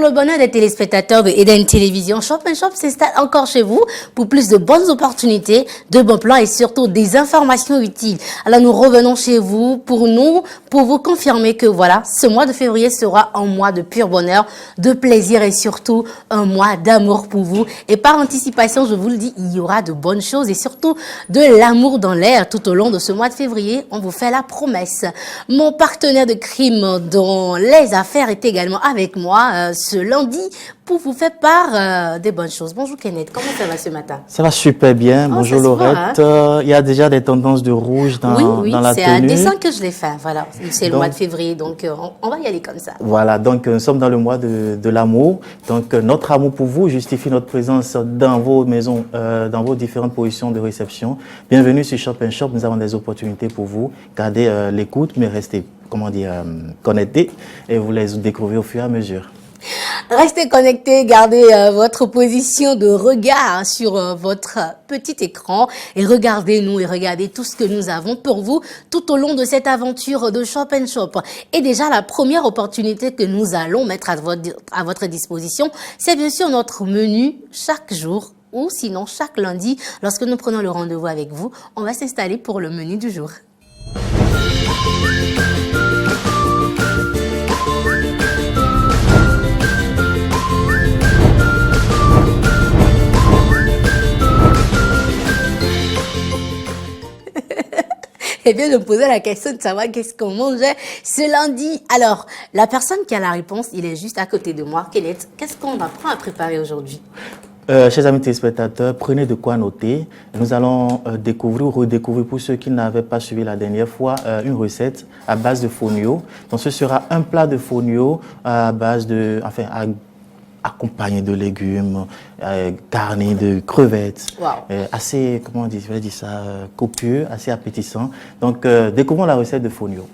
le bonheur des téléspectateurs de Eden Télévision, Shop Shop s'installe encore chez vous pour plus de bonnes opportunités, de bons plans et surtout des informations utiles. Alors nous revenons chez vous pour vous confirmer que voilà, ce mois de février sera un mois de pur bonheur, de plaisir et surtout un mois d'amour pour vous. Et par anticipation, je vous le dis, il y aura de bonnes choses et surtout de l'amour dans l'air tout au long de ce mois de février. On vous fait la promesse. Mon partenaire de crime dans les affaires est également avec moi ce lundi pour vous faire part des bonnes choses. Bonjour Kenneth, comment ça va ce matin? Ça va super bien. Bonjour Laurette. Il y a déjà des tendances de rouge dans la tenue. C'est un dessin que je l'ai fait. Voilà, c'est le mois de février, donc on va y aller comme ça. Voilà, donc nous sommes dans le mois de l'amour. Donc notre amour pour vous justifie notre présence dans vos maisons, dans vos différentes positions de réception. Bienvenue sur Shop Shop. Nous avons des opportunités pour vous. Gardez l'écoute, mais restez, connectés et vous les découvrez au fur et à mesure. Restez connectés, gardez votre position de regard sur votre petit écran et regardez-nous et regardez tout ce que nous avons pour vous tout au long de cette aventure de Shop Shop. Et déjà, la première opportunité que nous allons mettre à votre disposition, c'est bien sûr notre menu chaque jour ou sinon chaque lundi. Lorsque nous prenons le rendez-vous avec vous, on va s'installer pour le menu du jour. Eh bien, de poser la question de savoir qu'est-ce qu'on mangeait ce lundi. Alors, la personne qui a la réponse, il est juste à côté de moi. Kenneth, qu'est-ce qu'on apprend à préparer aujourd'hui? Chers amis téléspectateurs, prenez de quoi noter. Nous allons découvrir ou redécouvrir, pour ceux qui n'avaient pas suivi la dernière fois, une recette à base de fonio. Donc, ce sera un plat de fonio à base de, accompagné de légumes, garni de crevettes, assez, comment on dit, je vais dire ça, copieux, assez appétissant. Donc, découvrons la recette de fonio.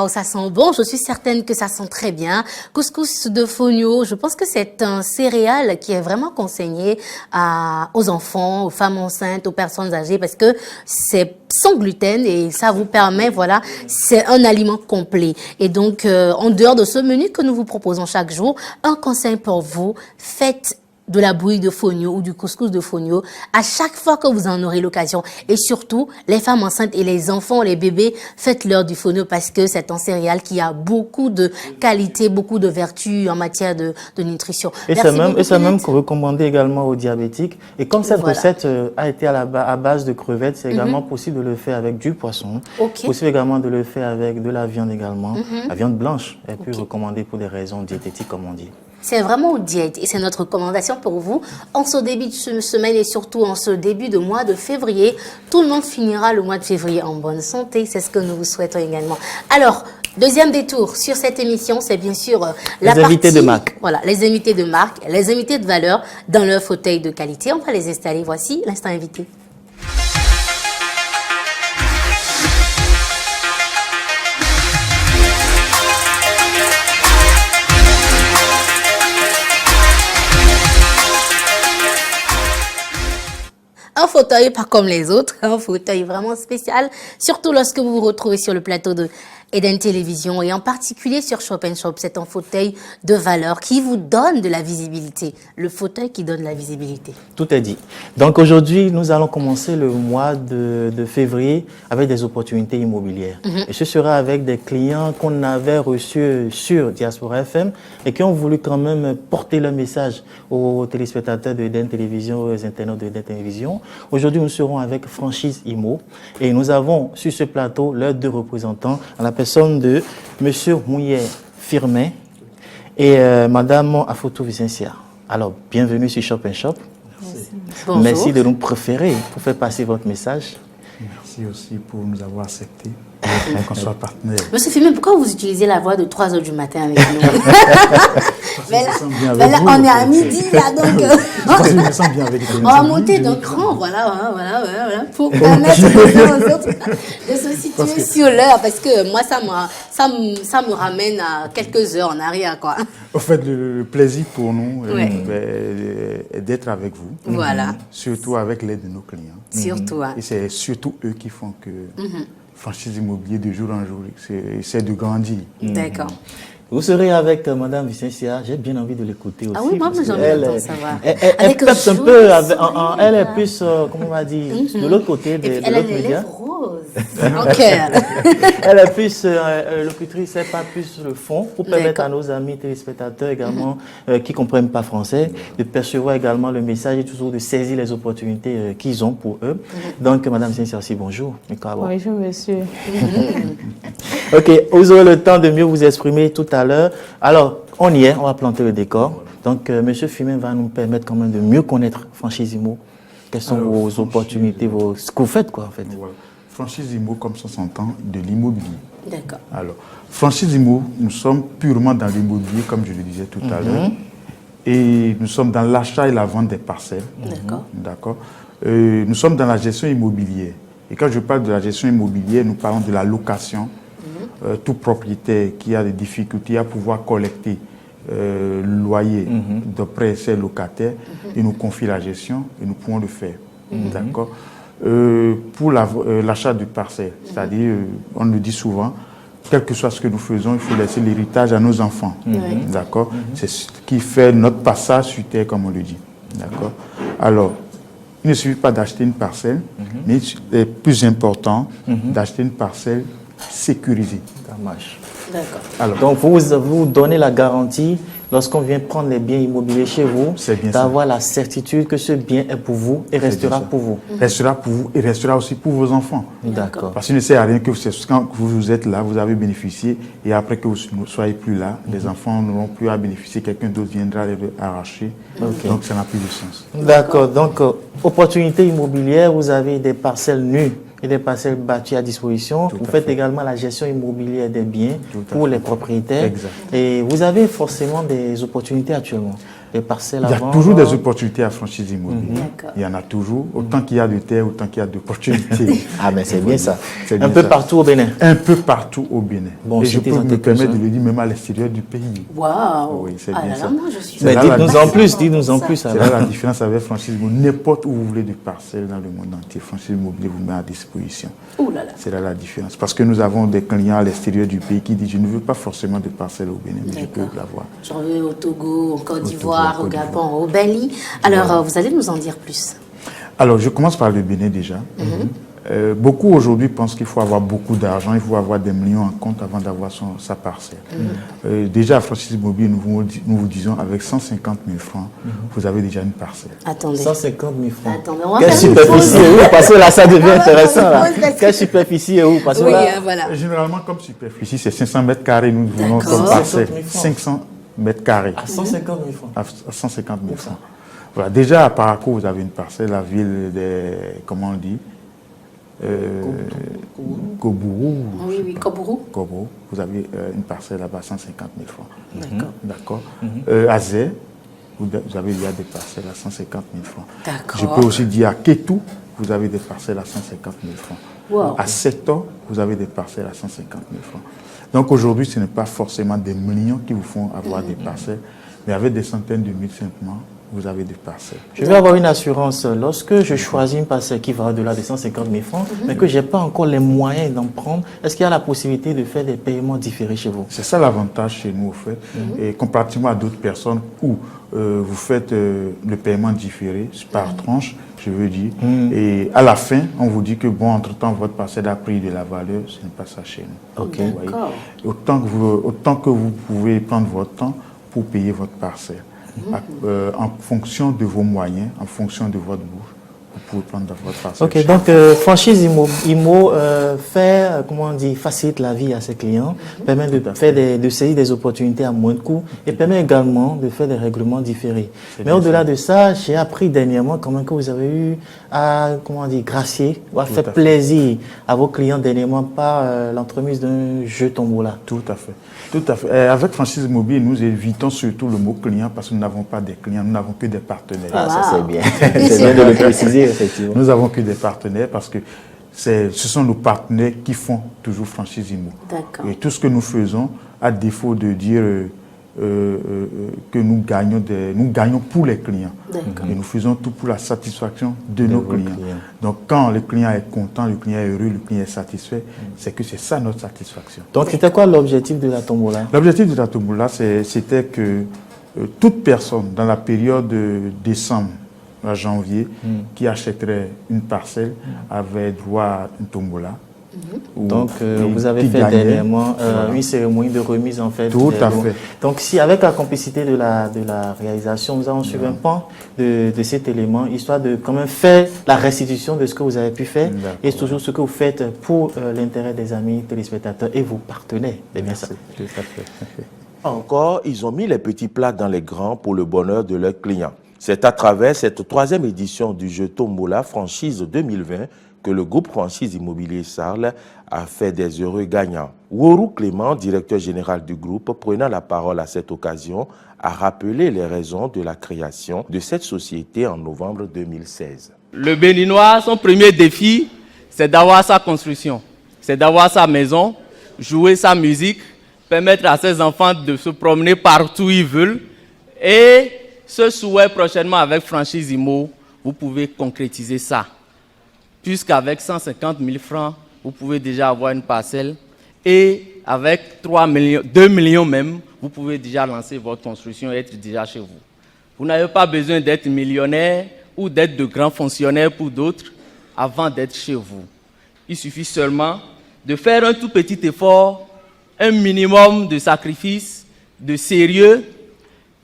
Ça sent bon, je suis certaine que ça sent très bien. Couscous de fonio, je pense que c'est un céréal qui est vraiment conseillé aux enfants, aux femmes enceintes, aux personnes âgées parce que c'est sans gluten et ça vous permet, voilà, c'est un aliment complet. Et donc, en dehors de ce menu que nous vous proposons chaque jour, un conseil pour vous, faites de la bouillie de fonio ou du couscous de fonio à chaque fois que vous en aurez l'occasion. Et surtout, les femmes enceintes et les enfants, les bébés, faites-leur du fonio parce que c'est un céréale qui a beaucoup de qualité, beaucoup de vertus en matière de nutrition. Et c'est même recommandé également aux diabétiques. Et comme cette recette a été à base de crevettes, c'est également possible de le faire avec du poisson. Possible également de le faire avec de la viande également. La viande blanche est plus recommandée pour des raisons diététiques, comme on dit. C'est vraiment une diète et c'est notre recommandation pour vous en ce début de semaine et surtout en ce début de mois de février. Tout le monde finira le mois de février en bonne santé, c'est ce que nous vous souhaitons également. Alors, deuxième détour sur cette émission, c'est bien sûr les invités de marque. Voilà, les invités de marque, les invités de valeur dans leur fauteuil de qualité. On va les installer. Voici l'instant invité. Un fauteuil pas comme les autres, un fauteuil vraiment spécial, surtout lorsque vous vous retrouvez sur le plateau de Eden Télévision et en particulier sur Shop & Shop. C'est un fauteuil de valeur qui vous donne de la visibilité. Le fauteuil qui donne de la visibilité. Tout est dit. Donc aujourd'hui, nous allons commencer le mois de février avec des opportunités immobilières. Et ce sera avec des clients qu'on avait reçus sur Diaspora FM et qui ont voulu quand même porter le message aux téléspectateurs de Eden Télévision, aux internautes de Eden Télévision. Aujourd'hui, nous serons avec Franchise Immo et nous avons sur ce plateau leurs deux représentants, à la personne de M. Mouillet Firmin et Mme Afoto Vicencia. Alors, bienvenue sur Shop & Shop. Bonjour. Merci de nous préférer pour faire passer votre message. Merci aussi pour nous avoir acceptés, qu'on soit partenaires. Monsieur Firmin, pourquoi vous utilisez la voix de 3 heures du matin avec nous? Mais là, on est à midi, là, donc je me sens bien avec on va monter d'un cran, voilà, pour permettre aux autres de se situer sur l'heure, parce que moi, ça me ramène à quelques heures en arrière, quoi. Au fait, le plaisir pour nous est d'être avec vous. Voilà. Surtout avec l'aide de nos clients. Surtout. Et c'est surtout eux qui font que Franchise Immobilier, de jour en jour, c'est de grandir. D'accord. Vous serez avec Mme Vicencia. J'ai bien envie de l'écouter aussi. Ah oui, moi, j'ai envie d'entendre ça va. Elle peps un peu, elle est plus, comment on va dire, de l'autre côté de elle a l'autre les média. lèvres roses. Ok. Elle est plus locutrice, c'est pas plus le fond, pour permettre à nos amis téléspectateurs également qui ne comprennent pas français de percevoir également le message et toujours de saisir les opportunités qu'ils ont pour eux. Donc, Mme Vicencia aussi, bonjour. Bonjour, monsieur. Ok, vous aurez le temps de mieux vous exprimer tout à l'heure. Alors, on y est, on va planter le décor. Donc, M. Firmin va nous permettre quand même de mieux connaître Franchise Immo. Quelles sont vos opportunités, ce que vous faites, quoi, en fait. Voilà. Franchise Immo, comme ça s'entend, de l'immobilier. D'accord. Alors, Franchise Immo, nous sommes purement dans l'immobilier, comme je le disais tout à l'heure. Et nous sommes dans l'achat et la vente des parcelles. D'accord. D'accord. Nous sommes dans la gestion immobilière. Et quand je parle de la gestion immobilière, nous parlons de la location. Tout propriétaire qui a des difficultés à pouvoir collecter le loyer d'après ses locataires, il nous confie la gestion et nous pouvons le faire. D'accord. Pour l'achat de parcelles, c'est-à-dire, on le dit souvent, quel que soit ce que nous faisons, il faut laisser l'héritage à nos enfants. D'accord. C'est ce qui fait notre passage sur terre, comme on le dit. D'accord. Alors, il ne suffit pas d'acheter une parcelle, mais il est plus important d'acheter une parcelle sécurisée. Ça marche. D'accord. Alors, donc, vous donnez la garantie, lorsqu'on vient prendre les biens immobiliers chez vous, d'avoir la certitude que ce bien est pour vous et restera pour vous. Restera pour vous et restera aussi pour vos enfants. D'accord. Parce qu'il ne sert à rien que quand vous êtes là, vous avez bénéficié, et après que vous ne soyez plus là, les enfants n'auront plus à bénéficier, quelqu'un d'autre viendra les arracher. Donc, ça n'a plus de sens. D'accord. Donc, opportunité immobilière, vous avez des parcelles nues et des parcelles bâties à disposition. Vous faites également la gestion immobilière des biens pour les propriétaires. Exact. Et vous avez forcément des opportunités actuellement. Les parcelles Il y a toujours des opportunités à franchise immobilière. Il y en a toujours. Autant qu'il y a de terre, autant qu'il y a d'opportunités. Ah, mais c'est bien ça. Un peu partout au Bénin. Un peu partout au Bénin. Bon, et je peux me permettre de le dire même à l'extérieur du pays. Waouh. Oui, c'est bien ça. Moi, je suis Mais dites-nous en plus, dites-nous en plus. C'est là la différence avec franchise immobilière. N'importe où vous voulez de parcelles dans le monde entier, franchise immobilière vous met à disposition. Ouh là là. C'est là la différence. Parce que nous avons des clients à l'extérieur du pays qui disent je ne veux pas forcément de parcelles au Bénin, mais je peux l'avoir. J'en veux au Togo, au Côte d'Ivoire, d'Ivoire, au Gabon, au Bali. Alors, vous allez nous en dire plus. Alors, je commence par le Bénin déjà. Beaucoup aujourd'hui pensent qu'il faut avoir beaucoup d'argent, il faut avoir des millions en compte avant d'avoir sa parcelle. Déjà, à Franchise Immobilier, nous vous disons, avec 150 000 francs, vous avez déjà une parcelle. Attendez. 150 000 francs. Attendez, on va Quelle faire une superficie pause. est où? Parce que là, ça devient intéressant. Là. Pause, parce que- Quelle superficie est où? Parce que Oui, là, voilà. Généralement, comme superficie, c'est 500 mètres carrés, nous voulons D'accord. comme parcelle. 500 000 francs. 500 mètres carrés. à 150 000 francs. À 150 000 francs. Voilà. Déjà, à Parakou, vous avez une parcelle, la ville des, comment on dit, Kobourou. Oui, Kobourou. Kobourou. Vous avez une parcelle là-bas, 150 000 francs. D'accord. D'accord. À Zé, vous avez déjà des parcelles à 150 000 francs. D'accord. Je peux aussi dire à Kétou, vous avez des parcelles à 150 000 francs. Wow. À Seto, vous avez des parcelles à 150 000 francs. Donc aujourd'hui, ce n'est pas forcément des millions qui vous font avoir des parcelles, mais avec des centaines de mille simplement, vous avez des parcelles. Je vais avoir une assurance. Lorsque je choisis une parcelle qui va au-delà de 150 000 francs, mais que je n'ai pas encore les moyens d'en prendre, est-ce qu'il y a la possibilité de faire des paiements différés chez vous? C'est ça l'avantage chez nous, au fait. Et comparativement à d'autres personnes où vous faites le paiement différé par tranche, je veux dire, et à la fin, on vous dit que, bon, entre-temps, votre parcelle a pris de la valeur, ce n'est pas ça chez nous. Ok. Vous voyez. D'accord. Autant que vous pouvez prendre votre temps pour payer votre parcelle. En fonction de vos moyens, en fonction de votre bourse, vous pouvez prendre votre parcelle. Ok, donc franchise IMO fait, comment on dit, facilite la vie à ses clients, permet de faire de saisir des opportunités à moins de coûts et permet également de faire des règlements différés. Mais au-delà de ça, j'ai appris dernièrement quand même que vous avez eu à, comment on dit, gracier ou à faire plaisir à vos clients dernièrement par l'entremise d'un jeu tombola. Tout à fait. Tout à fait. Avec Franchise Immobilier, nous évitons surtout le mot client parce que nous n'avons pas des clients, nous n'avons que des partenaires. Ah, ça c'est bien. C'est bien de le préciser, effectivement. Nous n'avons que des partenaires parce que ce sont nos partenaires qui font toujours Franchise Immo. D'accord. Et tout ce que nous faisons, à défaut de dire que nous gagnons pour les clients. D'accord. Et nous faisons tout pour la satisfaction de nos clients. Donc quand le client est content, le client est heureux, le client est satisfait, c'est que c'est ça notre satisfaction. Donc c'était quoi l'objectif de la tombola? L'objectif de la tombola, c'était que toute personne dans la période de décembre à janvier qui achèterait une parcelle avait droit à une tombola. Donc, vous avez fait dernièrement une cérémonie de remise en fait. Tout à fait. Donc, si avec la complicité de la réalisation, nous avons suivi un pan de cet élément, histoire de quand même faire la restitution de ce que vous avez pu faire et toujours ce que vous faites pour l'intérêt des amis téléspectateurs et vos partenaires. C'est bien ça. Tout à fait. Encore, ils ont mis les petits plats dans les grands pour le bonheur de leurs clients. C'est à travers cette troisième édition du jeu Tombola Franchise 2020 que le groupe Franchise Immobilier Sarl a fait des heureux gagnants. Worou Clément, directeur général du groupe, prenant la parole à cette occasion, a rappelé les raisons de la création de cette société en novembre 2016. Le Béninois, son premier défi, c'est d'avoir sa construction, c'est d'avoir sa maison, jouer sa musique, permettre à ses enfants de se promener partout où ils veulent. Et ce souhait prochainement avec Franchise Immo, vous pouvez concrétiser ça. Puisqu'avec 150 000 francs, vous pouvez déjà avoir une parcelle. Et avec 2 millions même, vous pouvez déjà lancer votre construction et être déjà chez vous. Vous n'avez pas besoin d'être millionnaire ou d'être de grands fonctionnaires pour d'autres avant d'être chez vous. Il suffit seulement de faire un tout petit effort, un minimum de sacrifice, de sérieux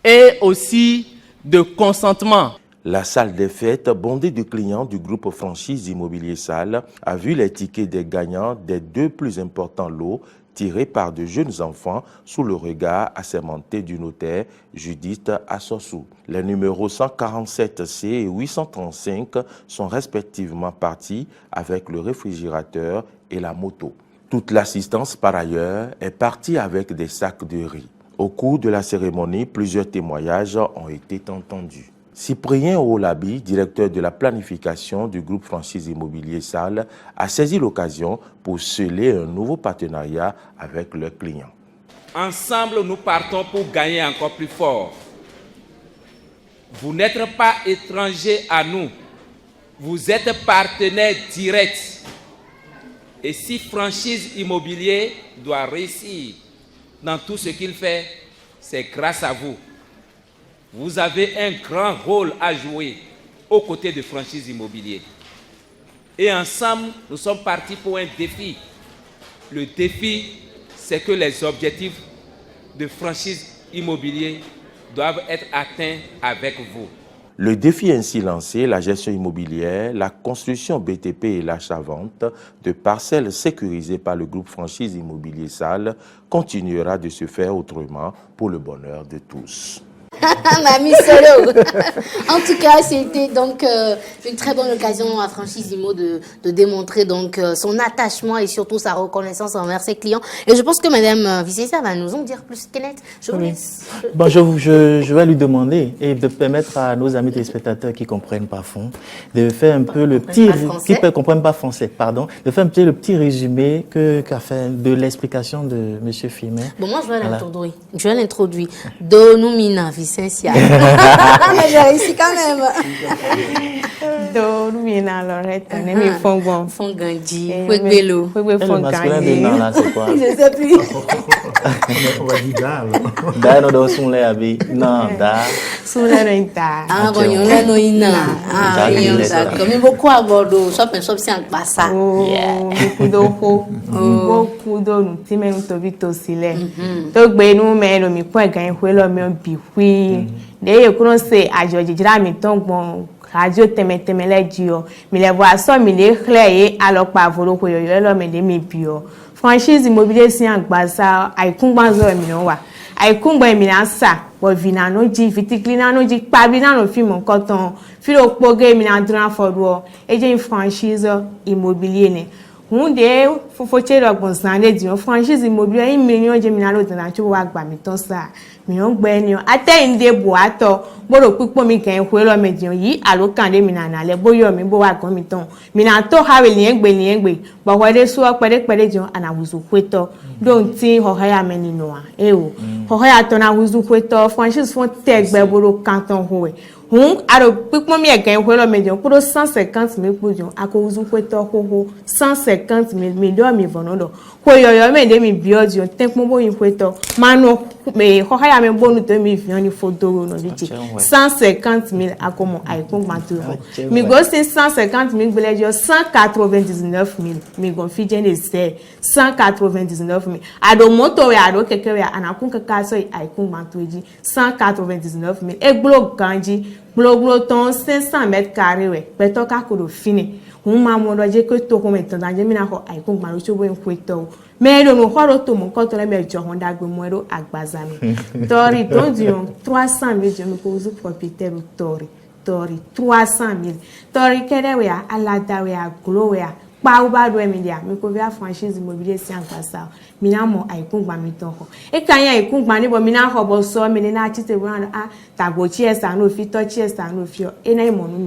et aussi de consentement. La salle des fêtes, bondée de clients du groupe Franchise Immobilier Salle, a vu les tickets des gagnants des 2 plus importants lots tirés par de jeunes enfants sous le regard assermenté du notaire Judith Assossou. Les numéros 147C et 835 sont respectivement partis avec le réfrigérateur et la moto. Toute l'assistance, par ailleurs, est partie avec des sacs de riz. Au cours de la cérémonie, plusieurs témoignages ont été entendus. Cyprien Olabi, directeur de la planification du groupe Franchise Immobilier Salle, a saisi l'occasion pour sceller un nouveau partenariat avec leurs clients. Ensemble, nous partons pour gagner encore plus fort. Vous n'êtes pas étrangers à nous. Vous êtes partenaires directs. Et si Franchise Immobilier doit réussir dans tout ce qu'il fait, c'est grâce à vous. vous avez un grand rôle à jouer aux côtés de Franchise Immobilier. Et ensemble, nous sommes partis pour un défi. Le défi, c'est que les objectifs de Franchise Immobilier doivent être atteints avec vous. Le défi ainsi lancé, la gestion immobilière, la construction BTP et l'achat-vente de parcelles sécurisées par le groupe Franchise Immobilier Salle continuera de se faire autrement pour le bonheur de tous. Mamie Solo. En tout cas, c'était donc une très bonne occasion à Franchise Immo de démontrer donc son attachement et surtout sa reconnaissance envers ses clients. Et je pense que Madame Vicessa va nous en dire plus, Kenneth. Je vous laisse. Bon, je vais lui demander et de permettre à nos amis téléspectateurs qui comprennent pas fond de faire un peu le petit comprennent pas français, pardon, de faire un petit le petit résumé qu'a fait de l'explication de Monsieur Fimet. Bon, moi je vais l'introduire. Je vais l'introduire. Donumina Vicencia. Mais j'ai réussi quand même. Donumina Loretta. Nemi Fongon. Fongandi. Fouegbelo. Le masculin de non là c'est quoi? Je sais plus. On va dire da. Da no do sunle abi. Non, da. Soulenta. Ah, bon, yon là no ina. Ah, yon d'accord. Mais beaucoup à Bordeaux. Shop and shop c'est en passa. Oh, kudo ho. Bo kudo nu time nu tobi to sile. To gbe nu me no mi kwa gan hwe lo mi bi hwi. De ye kuno se ajoji jira mi ton gbon radio teme leji o. Mi le bo aso mi le khle ye alopa volo ko yo lo me de mi bi o. Franchise Immobilier si Agbasa aikungba zo mi no wa. Aikungba mi na sa bo vina no ji vitiklina no ji pabi na no fi mo nkotan. Fi lo poge mi na dran fodo. Eje Franchise Immobilier ne. Hunde fofoche lo gbonsan le di Franchise Immobilier 1 million je mi na lo dan ti wa gba mi ton sa. Mi on gbe ni o ateyinde bo ato boro pipo mi kan hwe lo medion yi alokan de mi na na le boyo mi bo wa gan mi ton mi na to ha we liengbe bo wede su pede jon ana wuzu kweto don ti ho ya me ni no a e o ho ya to na wuzu kweto Franchise fon tegbe boro kanton howe aro pipo mi e gan hwe lo medion pro 150,000 pojon ako wuzu kweto ho 150,000 million mi vonodo ko yo me de mi biodio tenpo bo yin kweto manu me ho ya me bonu to mi fi oni fodoro no bi 150,000 akomo aikun maturo mi go se 150,000 gbelejo 199,000 mi go fi jene se 199,000 ado moto we ado keke we anakun kaka so aikun matuji 199,000 eglo ganji glo ton 500 mètres carrés we peto ka ko do fini ma mo do je ko to ko me tan je mi na ko aikun ma lo so bo en kweto mais le horo to mon ko to le me jo honda gbe mo ero Agbaza mi tori don dion 300,000 je me ko uzu propriétaire tori 300,000 tori kede we alada we aglo we pa u ba do mi dia mi ko via Franchise Immobilier si Agbasa mi na mo aikun gba mi ton ko e kan ya aikun gba ni bo mi na ho bo so mi ni na chite wan tagbo chi esa no fi to chi esa no fi e na imonu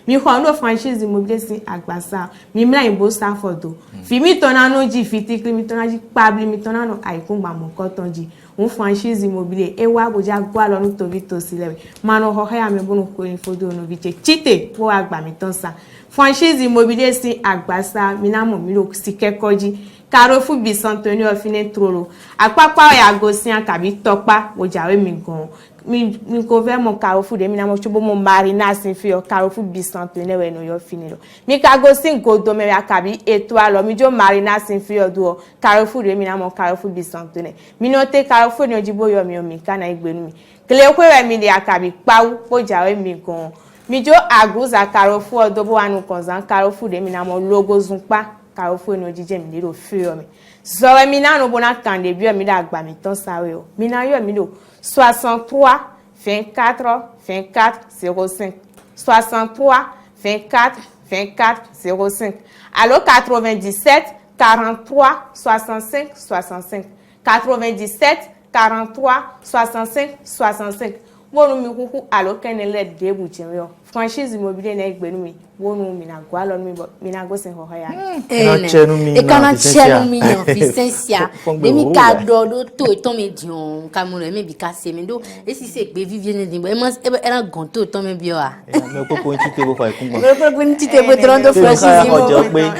mi ho no Franchise Immobilier si Agbasa mi mla imbo Stafford fi mi to na no ji fitikli mi to na ji pabli mi to na no aikun gba mo ko ton ji un Franchise Immobilier e wa boja gwa lo nu to vi to sile ma no ho ya me bo no ko in fodo no vi chite wo agba mi ton sa Franchise Immobilier si Agbasa mi na mo mi lo si kekoji Carrefour Bicentenaire ofine trolo apapa ya gosian kabi topa ojawe mi gan mi ko ve mo Carrefour de mi na mo chobo mo marina sin fi o Carrefour Bicentenaire we no yo fini lo mi ka gosin godo me ya kabi étoile mi jo marina sin fi o do Carrefour de mi na mo Carrefour Bicentenaire mi no te Carrefour ni ojibo yo mi o mi kana igbenu mi kle kwe we mi de akabi pawu ojawe mi gan mi jo aguza Carrefour do bo anu konzan Carrefour de mi na mo logo zunpa Carrefour no jije mi lo fi o mi so mi na no bona kan de bi o mi da gba mi ton sawe o mi na yo mi lo 63 24 24 05 63 24 24 05 allo 97 43 65 65 97 43 65 65 wonu mi kuku allo kenele de bu chenyo Franchise Immobilier na igbenu mi wonu mi na gwa lo mi na go sen ho ya e kana chenu mi no Vicencia de mi ka do to ton me dion ka mo me bi ka se me do e si se gbe Vivienne din bo e mo era gon to ton me bi o a me ko ko nti te bo fa ikun me ko nti te bo tron do Franchise Immobilier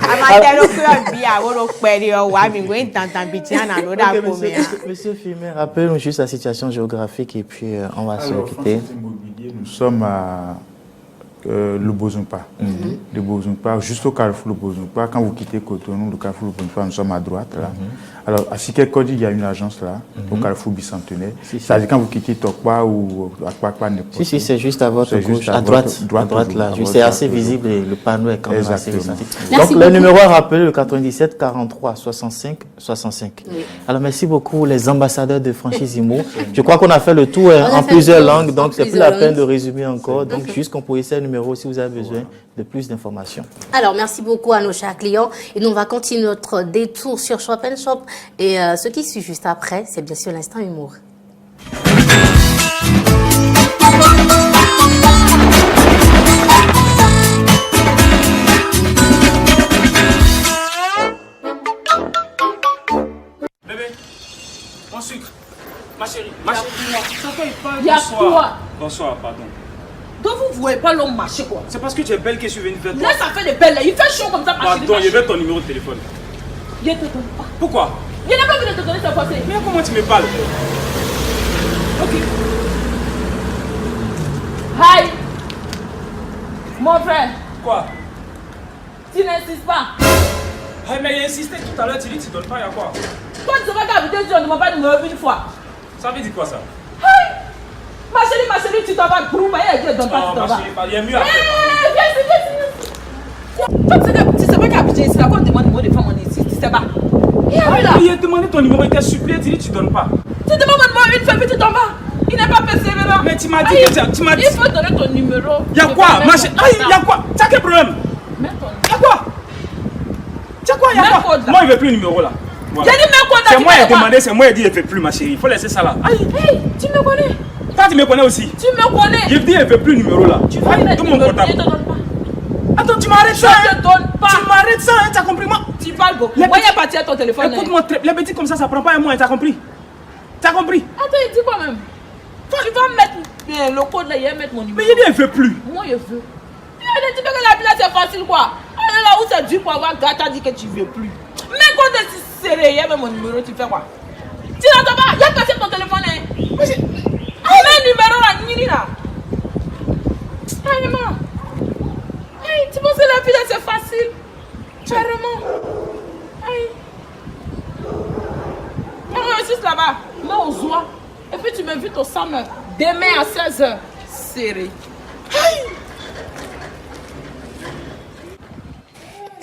ama te lo ko bi a wo lo pere o wa mi go intantan bi ti ana no da ko me Monsieur Fimet, rappelle-nous juste la situation géographique et puis on va se Alors, quitter. Franchise Immobilier, nous sommes à le Bozumpa. Le Bozumpa, juste au carrefour le Bozumpa. Quand vous quittez Cotonou, le carrefour le Bozumpa, nous sommes à droite. Là. Alors, à Siké-Kodi, il y a une agence là, au carrefour bicentenaire. C'est-à-dire quand vous quittez Tokwa ou Akpakpa, n'importe. Si, c'est juste à votre gauche, à droite là. C'est assez visible et le panneau est quand même assez ressorti. Donc, le numéro à rappeler, le 97 43 65 65. Oui. Alors, merci beaucoup les ambassadeurs de Franchise Immo. Je crois qu'on a fait le tour en plusieurs langues, donc c'est plus la peine de résumer encore. Donc, juste composez ce numéro si vous avez besoin de plus d'informations. Alors, merci beaucoup à nos chers clients. Et nous, on va continuer notre détour sur Shop & Shop. Et ce qui suit juste après, c'est bien sûr l'instant humour. Bébé, mon sucre. Ma chérie, Il y a quoi? Bonsoir, pardon. Donc vous voyez pas l'homme marcher quoi? C'est parce que tu es belle que je suis venu vers toi. Laisse ça faire des belles là, il fait chaud comme ça, ma chérie. Pardon, je veux ton numéro de téléphone. Je ne te donne pas. Pourquoi? Je n'ai pas envie de te donner cette fois-ci. Mais comment tu me parles? Ok. Hi. Mon frère. Quoi? Tu n'insistes pas. Hey, mais il a insisté tout à l'heure, tu dis que tu donnes pas, il y a quoi? Toi tu seras qu'à tu ne demandes pas de numéro une fois. Ça veut dire quoi ça? Hi. Ma chérie, tu t'en vas. Brouma, elle ne donne pas, tu t'en vas. Il y a mieux à faire. Viens, tu sais pas qu'à Abidjan, c'est là qu'on demande le numéro de femme, on insiste, tu sais pas. Il a demandé ton numéro, il t'a supplié, tu dis que tu donnes pas. Tu demandes mon numéro une fois, puis tu t'en vas. Il n'est pas persévérant. Mais tu m'as dit que tu m'as dit. Il faut donner ton numéro. Il y a quoi? Il y a quoi? Tu as quel problème? Mets ton numéro. Il y a quoi? Tu as quoi? Il y a quoi? Moi, il ne veut plus le numéro là. Voilà. J'ai dit, mets quoi? C'est moi qui ai demandé, c'est moi qui ai dit, il ne veut plus ma chérie. Il faut laisser ça là. Hey, tu me connais? Toi, tu me connais aussi. Tu me connais? Je dis, il ne veut plus le numéro là. Tu vas mettre mon portable. Je te donne pas. Attends, tu m'arrêtes ça. Je te donne pas. Tu m'arrêtes ça, hein, tu as compris moi? Tu parles beaucoup. Moi, il y a parti à ton téléphone. Écoute-moi, les bêtises comme ça ne prend pas un mois, tu as compris? Tu as compris? Attends, il dit quoi même? Tu vas mettre le code là, il va mettre mon numéro. Mais il dit, il ne veut plus. Moi, je veux. Tu veux que la vie là, c'est facile quoi? On est là où c'est dur pour avoir gâte, dit que tu ne veux plus. Mais quand tu es sérieux, il y a mon numéro, tu fais quoi? Tu n'entends pas? Il y a cassé ton téléphone. Mets le numéro là, Nini là. Carrément. Hey, tu penses que la vie là c'est facile? Carrément. Hey. On réussit là-bas. Mets aux oies. Et puis tu m'invites au Summer. Demain à 16h. Serré. Hey.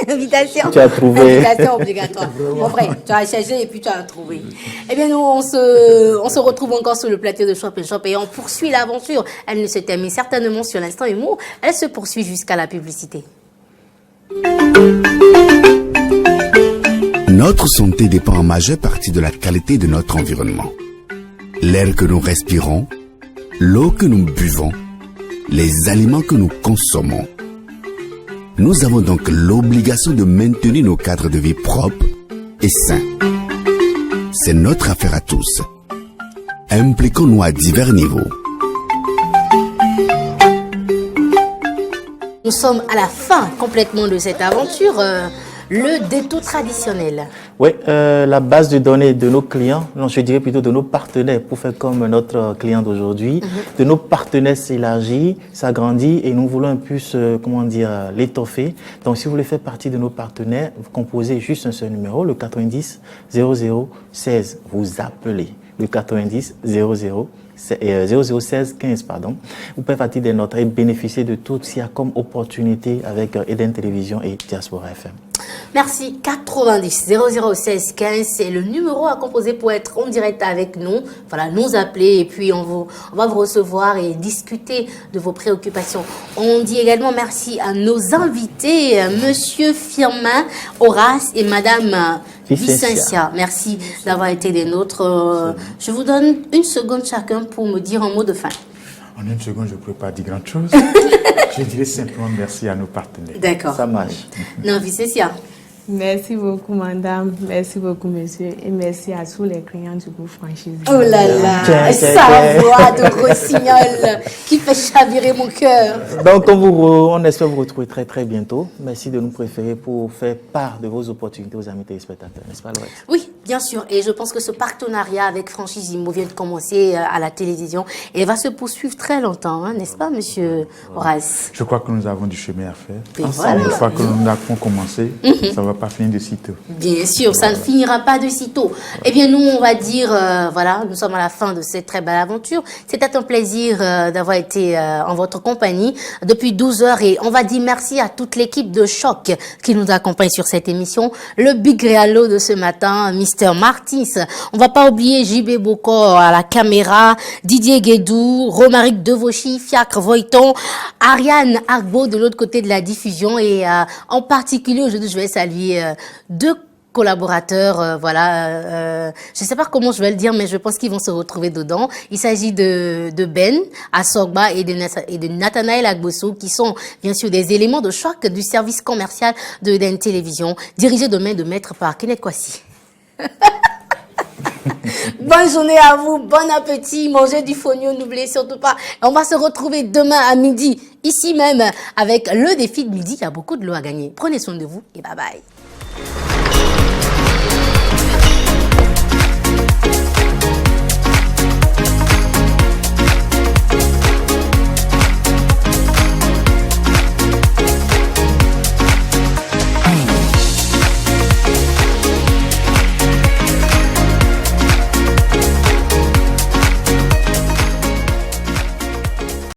Invitation. Tu as trouvé. Invitation obligatoire. Bon, vrai, tu as cherché et puis tu as trouvé. Eh bien, nous, on se retrouve encore sur le plateau de Shop & Shop et on poursuit l'aventure. Elle ne se termine certainement sur l'instant humour. Elle se poursuit jusqu'à la publicité. Notre santé dépend en majeure partie de la qualité de notre environnement. L'air que nous respirons, l'eau que nous buvons, les aliments que nous consommons. Nous avons donc l'obligation de maintenir nos cadres de vie propres et sains. C'est notre affaire à tous. Impliquons-nous à divers niveaux. Nous sommes à la fin complètement de cette aventure. Le détour traditionnel. Oui, la base de données de nos clients, non, je dirais plutôt de nos partenaires, pour faire comme notre client d'aujourd'hui, de nos partenaires s'élargit, s'agrandit et nous voulons un peu, l'étoffer. Donc, si vous voulez faire partie de nos partenaires, vous composez juste un seul numéro, le 90 00 16. Vous appelez le 90 00 0016 15, pardon. Vous pouvez partir des nôtres et bénéficier de tout ce qu'il y a comme opportunité avec Eden Télévision et Diaspora FM. Merci. 90 0016 15, c'est le numéro à composer pour être en direct avec nous. Voilà, nous appeler et puis on va vous recevoir et discuter de vos préoccupations. On dit également merci à nos invités, Monsieur Firmin, Horace et Madame Vicentia. Merci d'avoir été des nôtres. Je vous donne une seconde chacun pour me dire un mot de fin. En une seconde, je ne peux pas dire grand-chose. Je dirais simplement merci à nos partenaires. D'accord. Ça marche. Non, Vicentia. Merci beaucoup, madame. Merci beaucoup, monsieur. Et merci à tous les clients du groupe Franchise. Oh là là, sa voix de rossignol qui fait chavirer mon cœur. Donc, on espère vous retrouver très très bientôt. Merci de nous préférer pour faire part de vos opportunités aux amis téléspectateurs, n'est-ce pas, Lorette? Oui, bien sûr. Et je pense que ce partenariat avec Franchise Immo vient de commencer à la télévision et va se poursuivre très longtemps, hein, n'est-ce pas, monsieur Horace? Je crois que nous avons du chemin à faire. Et voilà. Une fois que nous avons commencé, ça ne va pas finir de sitôt. Bien sûr, ça ne finira pas de sitôt. Eh bien, nous, on va dire, voilà, nous sommes à la fin de cette très belle aventure. C'était un plaisir d'avoir été en votre compagnie depuis 12 heures et on va dire merci à toute l'équipe de Choc qui nous accompagne sur cette émission. Le Big Réalo de ce matin, Mr. Martins. On va pas oublier JB Bocor à la caméra, Didier Guédou, Romaric Devauchy, Fiacre Voiton, Ariane Arbo de l'autre côté de la diffusion et en particulier aujourd'hui, je vais saluer deux collaborateurs, voilà, je sais pas comment je vais le dire, mais je pense qu'ils vont se retrouver dedans. Il s'agit de Ben Assogba et de Nathanaël Agbosso, qui sont bien sûr des éléments de choc du service commercial de Eden Télévision, dirigé demain de maître par Kenneth Kwasi. Bonne journée à vous, bon appétit, mangez du fonio, n'oubliez surtout pas. On va se retrouver demain à midi, ici même, avec le défi de midi. Il y a beaucoup de l'eau à gagner. Prenez soin de vous et bye bye.